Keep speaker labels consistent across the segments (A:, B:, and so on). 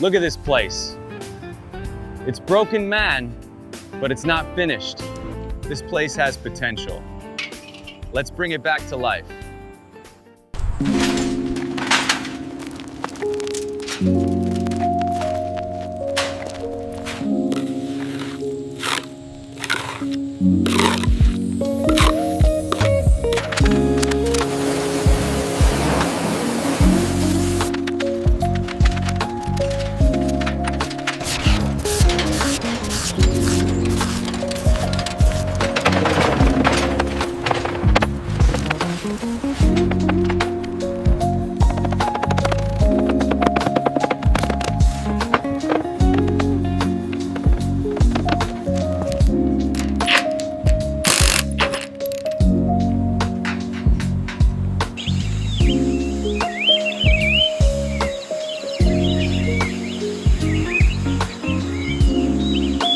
A: Look at this place. It's broken man, but it's not finished. This place has potential. Let's bring it back to life.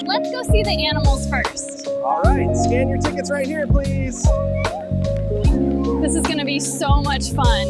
B: Let's go see the animals first.
C: All right, scan your tickets right here, please.
B: This is gonna be so much fun.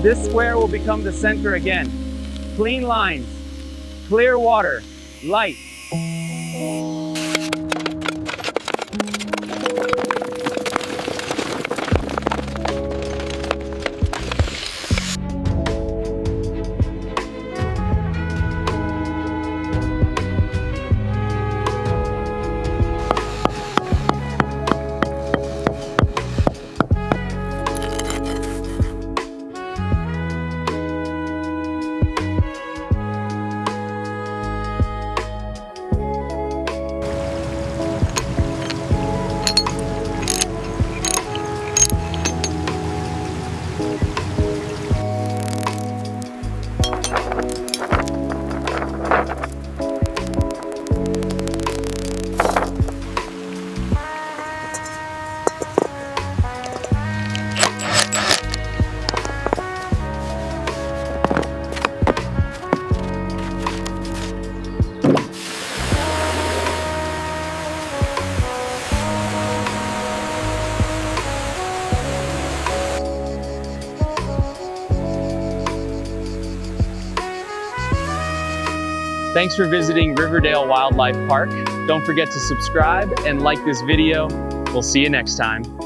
A: This square will become the center again. Clean lines, clear water, light. Thanks for visiting Riverdale Wildlife Park. Don't forget to subscribe and like this video. We'll see you next time.